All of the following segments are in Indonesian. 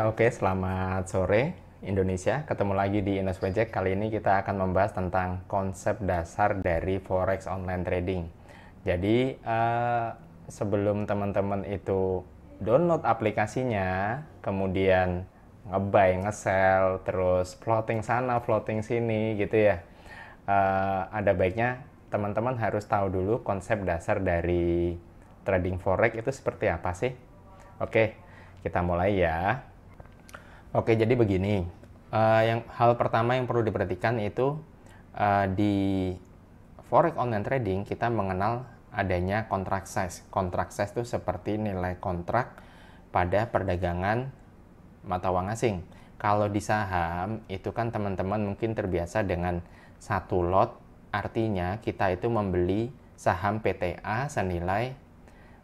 Oke, selamat sore Indonesia. Ketemu lagi di Inos Project. Kali ini kita akan membahas tentang konsep dasar dari Forex online trading. Jadi, sebelum teman-teman itu download aplikasinya, kemudian nge-buy, nge-sell, terus floating sana, floating sini gitu ya. Ada baiknya teman-teman harus tahu dulu konsep dasar dari trading forex itu seperti apa sih. Oke, kita mulai ya. Oke, jadi begini. Hal pertama yang perlu diperhatikan itu di forex online trading kita mengenal adanya contract size. Contract size itu seperti nilai kontrak pada perdagangan mata uang asing. Kalau di saham itu kan teman-teman mungkin terbiasa dengan satu lot, artinya kita itu membeli saham PTA senilai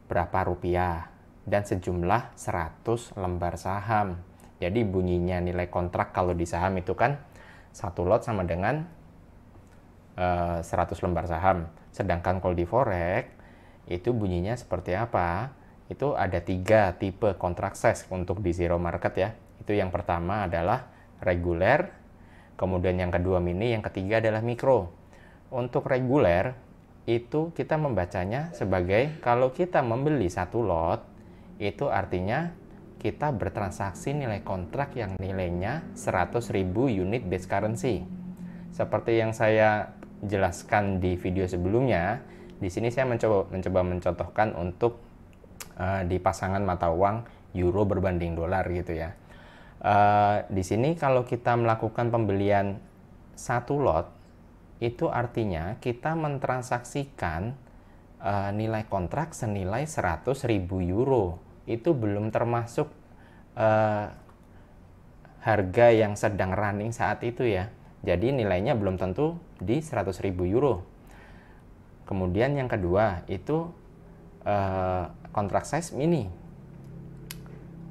berapa rupiah dan sejumlah 100 lembar saham. Jadi bunyinya nilai kontrak kalau di saham itu kan satu lot sama dengan 100 lembar saham. Sedangkan kalau di forex itu bunyinya seperti apa? Itu ada 3 tipe contract size untuk di zero market ya. Itu yang pertama adalah reguler, kemudian yang kedua mini, yang ketiga adalah mikro. Untuk reguler itu kita membacanya sebagai kalau kita membeli satu lot, itu artinya kita bertransaksi nilai kontrak yang nilainya 100.000 unit base currency. Seperti yang saya jelaskan di video sebelumnya, di sini saya mencoba mencontohkan untuk di pasangan mata uang euro berbanding dolar gitu ya. Di sini kalau kita melakukan pembelian satu lot, itu artinya kita mentransaksikan nilai kontrak senilai 100.000 euro. Itu belum termasuk harga yang sedang running saat itu ya. Jadi nilainya belum tentu di 100.000 euro. Kemudian yang kedua itu contract size mini.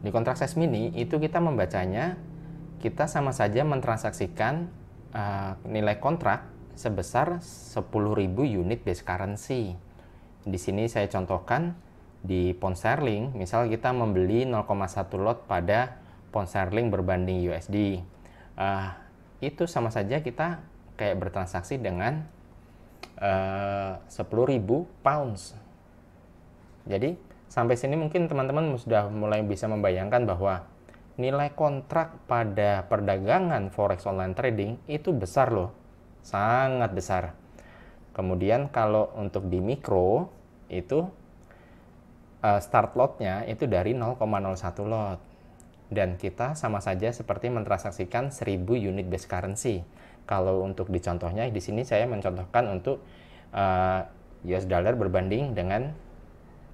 Di contract size mini itu kita membacanya, kita sama saja mentransaksikan nilai kontrak sebesar 10.000 unit base currency. Di sini saya contohkan di pound sterling, misal kita membeli 0,1 lot pada pound sterling berbanding USD. Itu sama saja kita kayak bertransaksi dengan 10.000 pounds. Jadi sampai sini mungkin teman-teman sudah mulai bisa membayangkan bahwa nilai kontrak pada perdagangan forex online trading itu besar loh, sangat besar. Kemudian kalau untuk di mikro itu start lotnya itu dari 0,01 lot, dan kita sama saja seperti mentransaksikan 1.000 unit base currency. Kalau untuk di contohnya di sini saya mencontohkan untuk US dollar berbanding dengan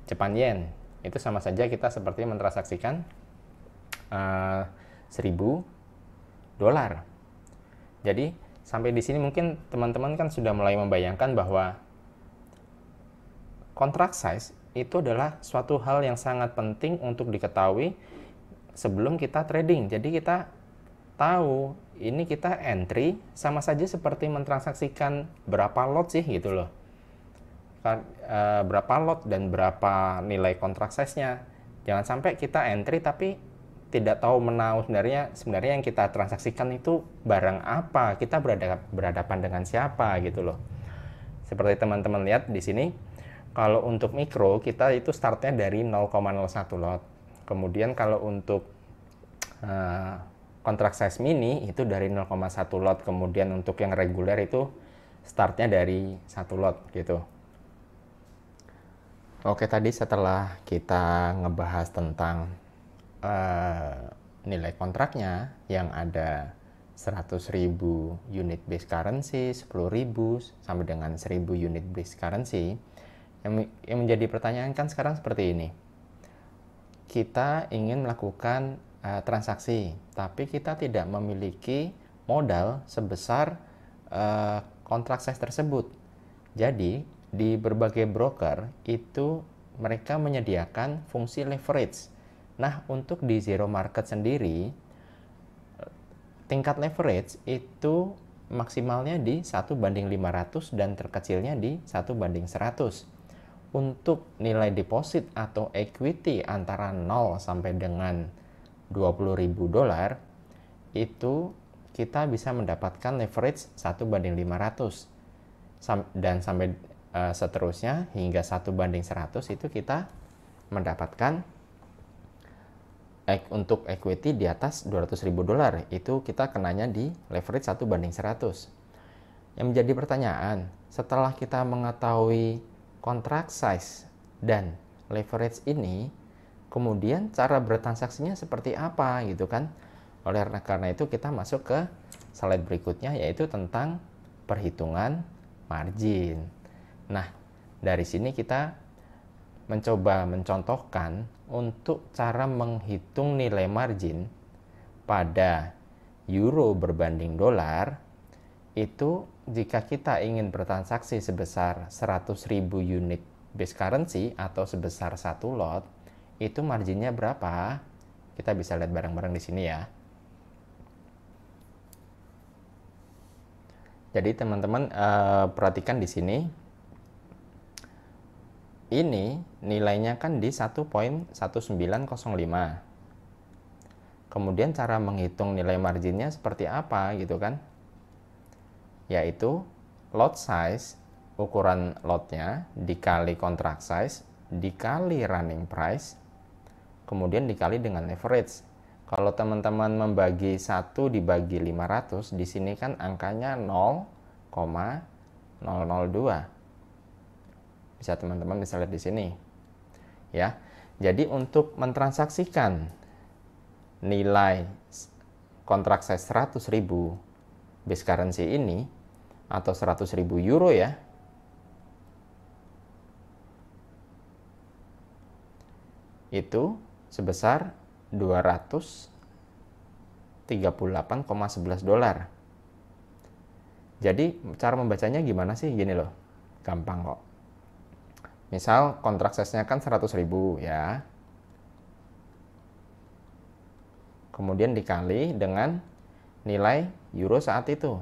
Japan yen, itu sama saja kita seperti mentransaksikan 1.000 dolar. Jadi sampai di sini mungkin teman-teman kan sudah mulai membayangkan bahwa contract size itu adalah suatu hal yang sangat penting untuk diketahui sebelum kita trading. Jadi kita tahu ini kita entry sama saja seperti mentransaksikan berapa lot sih gitu loh. Berapa lot dan berapa nilai kontrak size-nya. Jangan sampai kita entry tapi tidak tahu menahu sebenarnya yang kita transaksikan itu barang apa, kita berhadapan dengan siapa gitu loh. Seperti teman-teman lihat di sini, kalau untuk mikro kita itu startnya dari 0,01 lot. Kemudian kalau untuk kontrak size mini itu dari 0,1 lot. Kemudian untuk yang reguler itu startnya dari 1 lot gitu. Oke, tadi setelah kita ngebahas tentang nilai kontraknya yang ada 100.000 unit base currency, 10.000 sampai dengan 1.000 unit base currency, yang menjadi pertanyaan kan sekarang seperti ini. Kita ingin melakukan transaksi, tapi kita tidak memiliki modal sebesar kontrak size tersebut. Jadi di berbagai broker itu mereka menyediakan fungsi leverage. Nah, untuk di zero market sendiri tingkat leverage itu maksimalnya di 1:500 dan terkecilnya di 1:100. Untuk nilai deposit atau equity antara 0 sampai dengan $20.000, itu kita bisa mendapatkan leverage 1:500. Dan sampai seterusnya hingga 1:100 itu kita mendapatkan untuk equity di atas $200.000, itu kita kenanya di leverage 1:100. Yang menjadi pertanyaan, setelah kita mengetahui contract size dan leverage ini, kemudian cara bertransaksinya seperti apa gitu kan? Oleh karena itu kita masuk ke slide berikutnya, yaitu tentang perhitungan margin. Nah, dari sini kita mencoba mencontohkan untuk cara menghitung nilai margin pada euro berbanding dolar. Itu jika kita ingin bertransaksi sebesar 100.000 unit base currency atau sebesar 1 lot, itu marginnya berapa? Kita bisa lihat bareng-bareng di sini ya. Jadi teman-teman perhatikan di sini. Ini nilainya kan di 1.1905. Kemudian cara menghitung nilai marginnya seperti apa gitu kan? Yaitu lot size, ukuran lotnya, dikali contract size, dikali running price, kemudian dikali dengan leverage. Kalau teman-teman membagi 1 dibagi 500, di sini kan angkanya 0,002. Bisa teman-teman bisa lihat di sini. Ya. Jadi untuk mentransaksikan nilai kontrak size 100.000 base currency ini atau 100.000 euro ya, itu sebesar $238,11. Jadi cara membacanya gimana sih? Gini loh, gampang kok. Misal kontrak size-nya kan 100.000 ya. Kemudian dikali dengan nilai euro saat itu.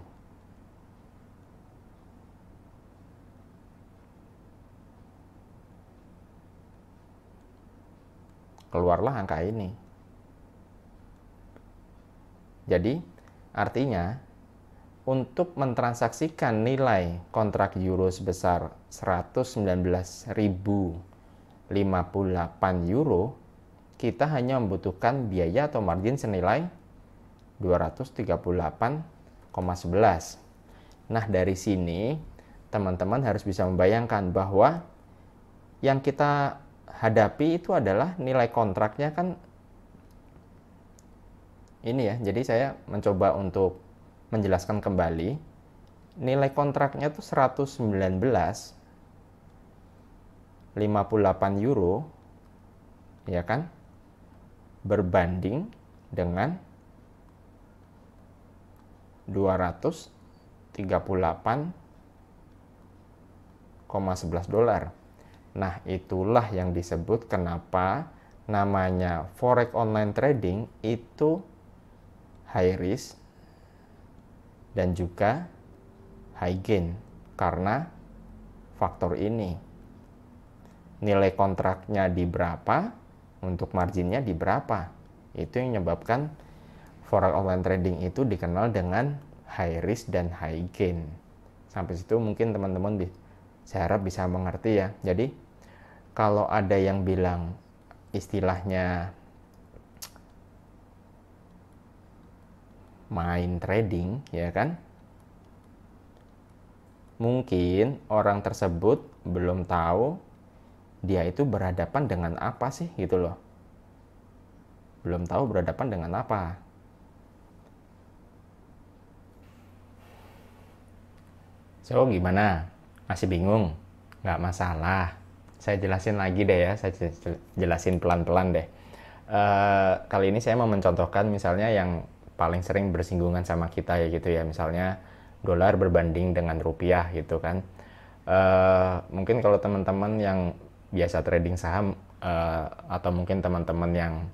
Keluarlah angka ini. Jadi artinya untuk mentransaksikan nilai kontrak euro sebesar 119.058 euro, kita hanya membutuhkan biaya atau margin senilai 238,11. Nah, dari sini teman-teman harus bisa membayangkan bahwa yang kita hadapi itu adalah nilai kontraknya kan ini ya. Jadi saya mencoba untuk menjelaskan kembali, nilai kontraknya itu 119,58 euro, ya kan, berbanding dengan 238,11 dolar. Nah, itulah yang disebut kenapa namanya forex online trading itu high risk dan juga high gain, karena faktor ini. Nilai kontraknya di berapa, untuk marginnya di berapa. Itu yang menyebabkan forex online trading itu dikenal dengan high risk dan high gain. Sampai situ mungkin teman-teman saya harap bisa mengerti ya. Jadi kalau ada yang bilang istilahnya main trading, ya kan, mungkin orang tersebut belum tahu dia itu berhadapan dengan apa sih gitu loh. Belum tahu berhadapan dengan apa. So gimana? Masih bingung? Nggak masalah, saya jelasin lagi deh ya. Saya jelasin pelan-pelan deh. Kali ini saya mau mencontohkan misalnya yang paling sering bersinggungan sama kita ya gitu ya, misalnya dolar berbanding dengan rupiah gitu kan. Mungkin kalau teman-teman yang biasa trading saham atau mungkin teman-teman yang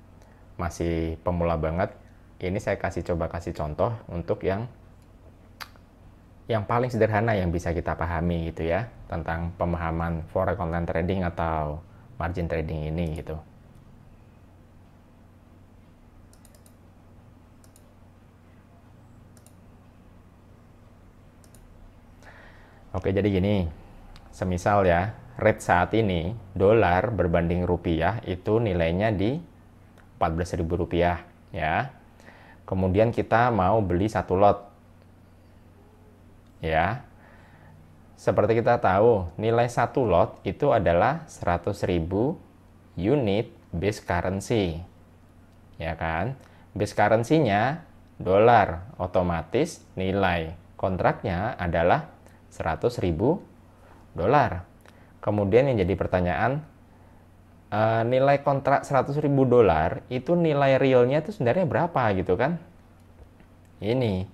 masih pemula banget, ini saya coba kasih contoh untuk yang paling sederhana yang bisa kita pahami gitu ya, tentang pemahaman forex online trading atau margin trading ini gitu. Oke, jadi gini, semisal ya, rate saat ini dolar berbanding rupiah itu nilainya di 14.000 rupiah ya. Kemudian kita mau beli satu lot ya. Seperti kita tahu, nilai satu lot itu adalah 100.000 unit base currency. Ya kan? Base currency-nya dolar, otomatis nilai kontraknya adalah 100.000 dolar. Kemudian yang jadi pertanyaan, nilai kontrak 100.000 dolar itu nilai realnya itu sebenarnya berapa gitu kan? Ini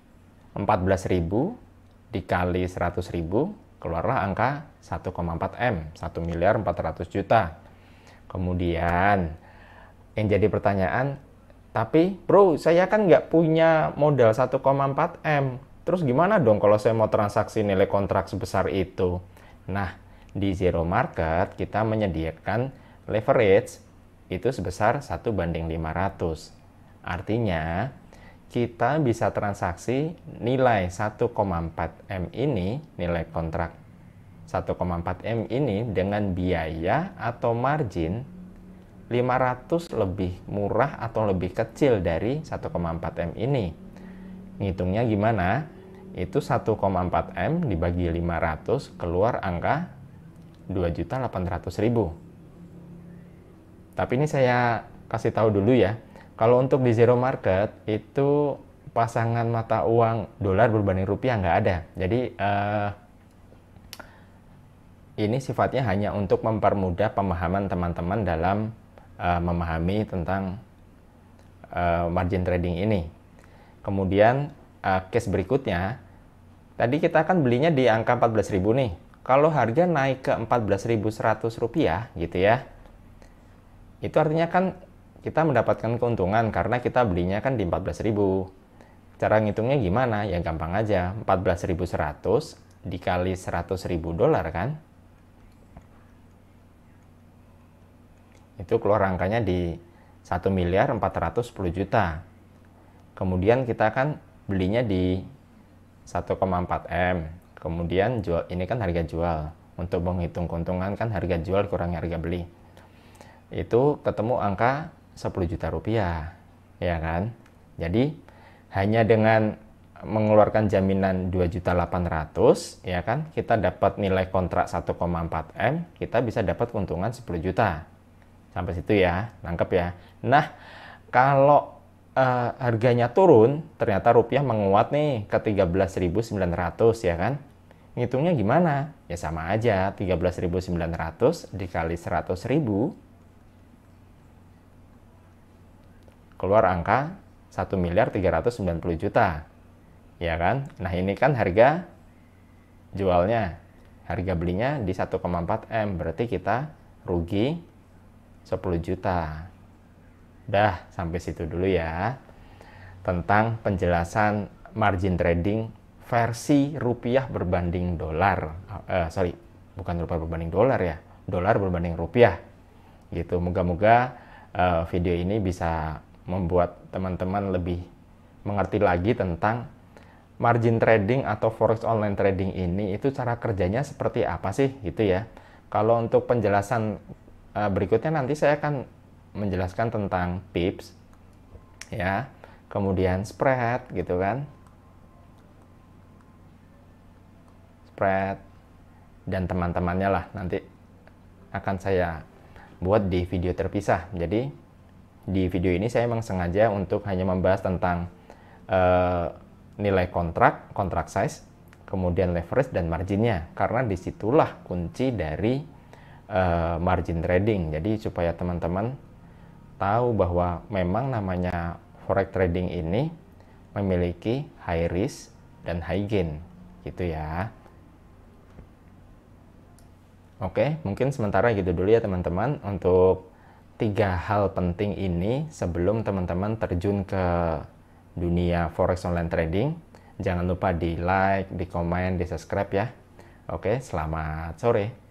14.000 dikali 100.000 keluarlah angka 1,4 M, 1 miliar 400 juta. Kemudian yang jadi pertanyaan, tapi bro saya kan nggak punya modal 1,4 M, terus gimana dong kalau saya mau transaksi nilai kontrak sebesar itu? Nah, di Zero Market kita menyediakan leverage itu sebesar 1:500. Artinya, kita bisa transaksi nilai 1,4 M ini, nilai kontrak 1,4 M ini dengan biaya atau margin 500 lebih murah atau lebih kecil dari 1,4 M ini. Ngitungnya gimana? Itu 1,4 M dibagi 500 keluar angka 2.800.000. Tapi ini saya kasih tahu dulu ya. Kalau untuk di Zero Market itu pasangan mata uang dolar berbanding rupiah nggak ada. Jadi ini sifatnya hanya untuk mempermudah pemahaman teman-teman dalam memahami tentang margin trading ini. Kemudian case berikutnya, tadi kita kan belinya di angka 14.000 nih. Kalau harga naik ke 14.100 rupiah gitu ya, itu artinya kan kita mendapatkan keuntungan karena kita belinya kan di 14.000. Cara ngitungnya gimana? Ya gampang aja, 14.100 dikali 100.000 dolar kan, itu keluar angkanya di 1.410 juta. Kemudian kita kan belinya di 1,4 M. Kemudian jual, ini kan harga jual. Untuk menghitung keuntungan kan harga jual kurang harga beli. Itu ketemu angka 10 juta rupiah. Ya kan? Jadi hanya dengan mengeluarkan jaminan 2.800.000 ya kan, kita dapat nilai kontrak 1,4 M, kita bisa dapat keuntungan 10 juta. Sampai situ ya, nangkep ya. Nah, kalau harganya turun, ternyata rupiah menguat nih ke 13.900 ya kan. Ngitungnya gimana? Ya sama aja, 13.900 dikali 100.000 keluar angka 1.390 juta. Ya kan? Nah, ini kan harga jualnya. Harga belinya di 1,4 M, berarti kita rugi 10 juta. Dah, sampai situ dulu ya. Tentang penjelasan margin trading versi rupiah berbanding dolar. Bukan rupiah berbanding dolar ya. Dolar berbanding rupiah. Gitu. Moga-moga video ini bisa membuat teman-teman lebih mengerti lagi tentang margin trading atau forex online trading ini, itu cara kerjanya seperti apa sih gitu ya. Kalau untuk penjelasan berikutnya nanti saya akan menjelaskan tentang pips ya, kemudian spread gitu kan, spread dan teman-temannya lah, nanti akan saya buat di video terpisah. Jadi di video ini saya memang sengaja untuk hanya membahas tentang nilai kontrak size, kemudian leverage dan marginnya, karena disitulah kunci dari margin trading. Jadi supaya teman-teman tahu bahwa memang namanya forex trading ini memiliki high risk dan high gain gitu ya. Oke, mungkin sementara gitu dulu ya teman-teman untuk 3 hal penting ini sebelum teman-teman terjun ke dunia forex online trading. Jangan lupa di like, di komen, di subscribe ya. Oke, selamat sore.